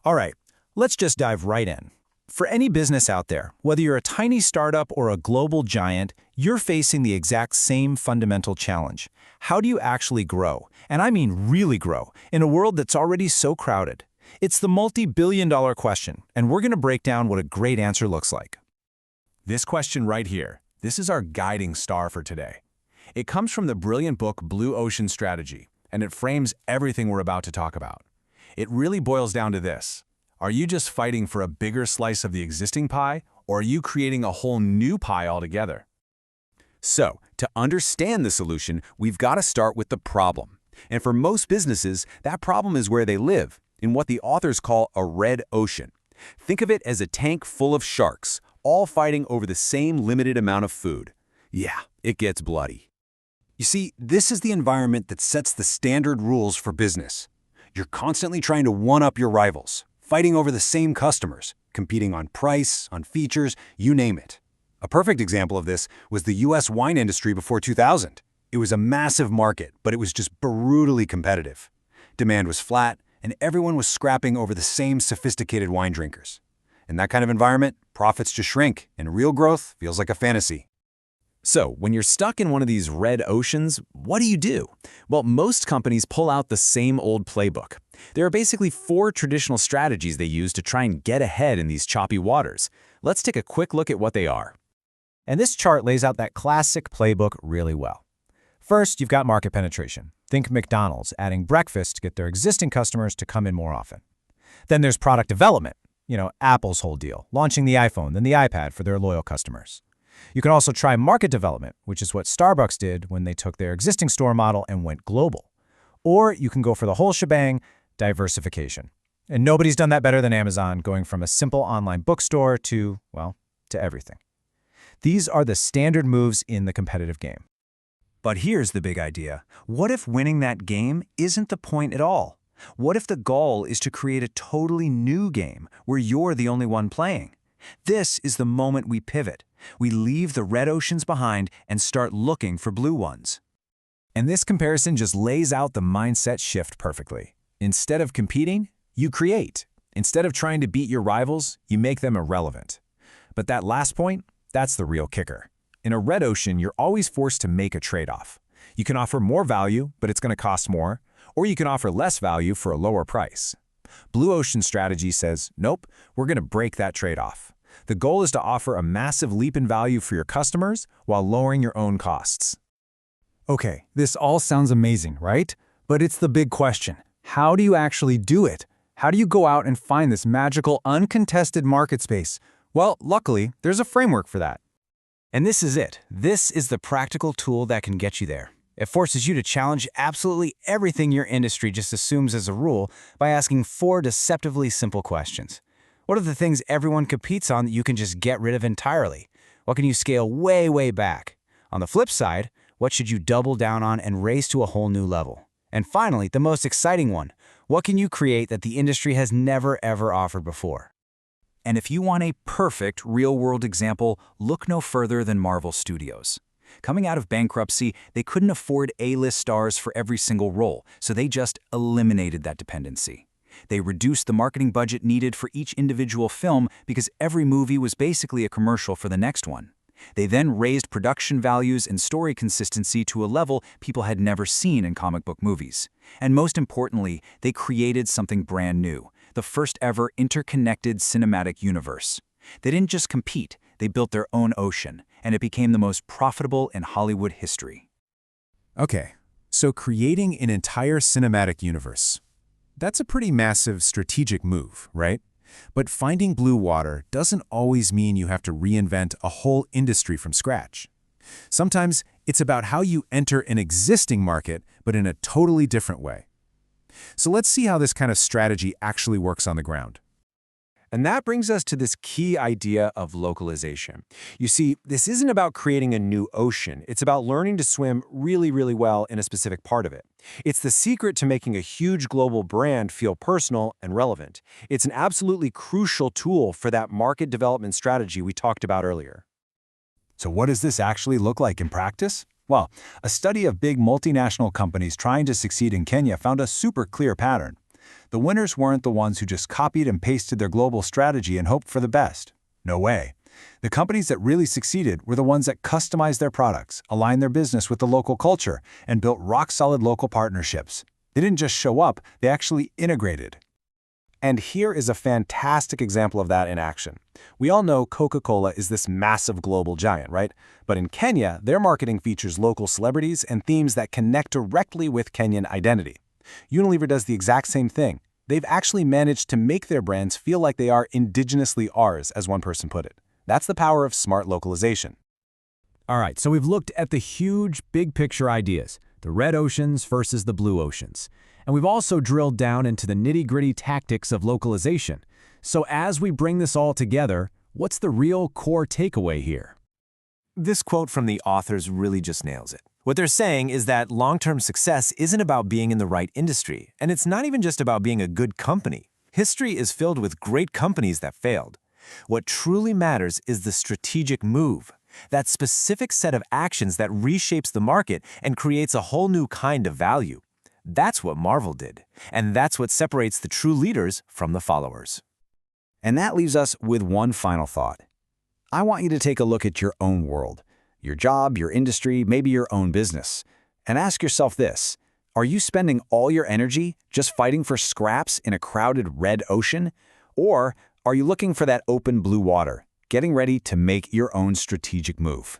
All right, let's just dive right in. For any business out there, whether you're a tiny startup or a global giant, you're facing the exact same fundamental challenge. How do you actually grow? And I mean really grow, in a world that's already so crowded. It's the multi-billion-dollar question, and we're going to break down what a great answer looks like. This question right here, this is our guiding star for today. It comes from the brilliant book Blue Ocean Strategy, and it frames everything we're about to talk about. It really boils down to this. Are you just fighting for a bigger slice of the existing pie, or are you creating a whole new pie altogether? So, to understand the solution, we've got to start with the problem. And for most businesses, that problem is where they live, in what the authors call a red ocean. Think of it as a tank full of sharks, all fighting over the same limited amount of food. Yeah, it gets bloody. You see, this is the environment that sets the standard rules for business. You're constantly trying to one-up your rivals, fighting over the same customers, competing on price, on features, you name it. A perfect example of this was the US wine industry before 2000. It was a massive market, but it was just brutally competitive. Demand was flat, and everyone was scrapping over the same sophisticated wine drinkers. In that kind of environment, profits just shrink, and real growth feels like a fantasy. So, when you're stuck in one of these red oceans, what do you do? Well, most companies pull out the same old playbook. There are basically 4 traditional strategies they use to try and get ahead in these choppy waters. Let's take a quick look at what they are. And this chart lays out that classic playbook really well. First, you've got market penetration. Think McDonald's adding breakfast to get their existing customers to come in more often. Then there's product development. Apple's whole deal, launching the iPhone, then the iPad for their loyal customers. You can also try market development, which is what Starbucks did when they took their existing store model and went global. Or you can go for the whole shebang, diversification. And nobody's done that better than Amazon, going from a simple online bookstore to everything. These are the standard moves in the competitive game. But here's the big idea. What if winning that game isn't the point at all? What if the goal is to create a totally new game where you're the only one playing? This is the moment we pivot. We leave the red oceans behind and start looking for blue ones. And this comparison just lays out the mindset shift perfectly. Instead of competing, you create. Instead of trying to beat your rivals, you make them irrelevant. But that last point, that's the real kicker. In a red ocean, you're always forced to make a trade-off. You can offer more value, but it's going to cost more, or you can offer less value for a lower price. Blue Ocean Strategy says, nope, we're going to break that trade-off. The goal is to offer a massive leap in value for your customers while lowering your own costs. Okay, this all sounds amazing, right? But it's the big question. How do you actually do it? How do you go out and find this magical, uncontested market space? Well, luckily, there's a framework for that. And this is it. This is the practical tool that can get you there. It forces you to challenge absolutely everything your industry just assumes as a rule by asking 4 deceptively simple questions. What are the things everyone competes on that you can just get rid of entirely? What can you scale way, way back? On the flip side, what should you double down on and raise to a whole new level? And finally, the most exciting one, what can you create that the industry has never, ever offered before? And if you want a perfect real-world example, look no further than Marvel Studios. Coming out of bankruptcy, they couldn't afford A-list stars for every single role, so they just eliminated that dependency. They reduced the marketing budget needed for each individual film because every movie was basically a commercial for the next one. They then raised production values and story consistency to a level people had never seen in comic book movies. And most importantly, they created something brand new, the first ever interconnected cinematic universe. They didn't just compete, they built their own ocean, and it became the most profitable in Hollywood history. Okay, so creating an entire cinematic universe. That's a pretty massive strategic move, right? But finding blue water doesn't always mean you have to reinvent a whole industry from scratch. Sometimes it's about how you enter an existing market, but in a totally different way. So let's see how this kind of strategy actually works on the ground. And that brings us to this key idea of localization. You see, this isn't about creating a new ocean. It's about learning to swim really, really well in a specific part of it. It's the secret to making a huge global brand feel personal and relevant. It's an absolutely crucial tool for that market development strategy we talked about earlier. So what does this actually look like in practice? Well, a study of big multinational companies trying to succeed in Kenya found a super clear pattern. The winners weren't the ones who just copied and pasted their global strategy and hoped for the best. No way. The companies that really succeeded were the ones that customized their products, aligned their business with the local culture, and built rock-solid local partnerships. They didn't just show up, they actually integrated. And here is a fantastic example of that in action. We all know Coca-Cola is this massive global giant, right? But in Kenya, their marketing features local celebrities and themes that connect directly with Kenyan identity. Unilever does the exact same thing. They've actually managed to make their brands feel like they are indigenously ours, as one person put it. That's the power of smart localization. All right, so we've looked at the huge, big-picture ideas, the red oceans versus the blue oceans. And we've also drilled down into the nitty-gritty tactics of localization. So as we bring this all together, what's the real core takeaway here? This quote from the authors really just nails it. What they're saying is that long-term success isn't about being in the right industry, and it's not even just about being a good company. History is filled with great companies that failed. What truly matters is the strategic move, that specific set of actions that reshapes the market and creates a whole new kind of value. That's what Marvel did, and that's what separates the true leaders from the followers. And that leaves us with one final thought. I want you to take a look at your own world, your job, your industry, maybe your own business, and ask yourself this: are you spending all your energy just fighting for scraps in a crowded red ocean? Or are you looking for that open blue water, getting ready to make your own strategic move?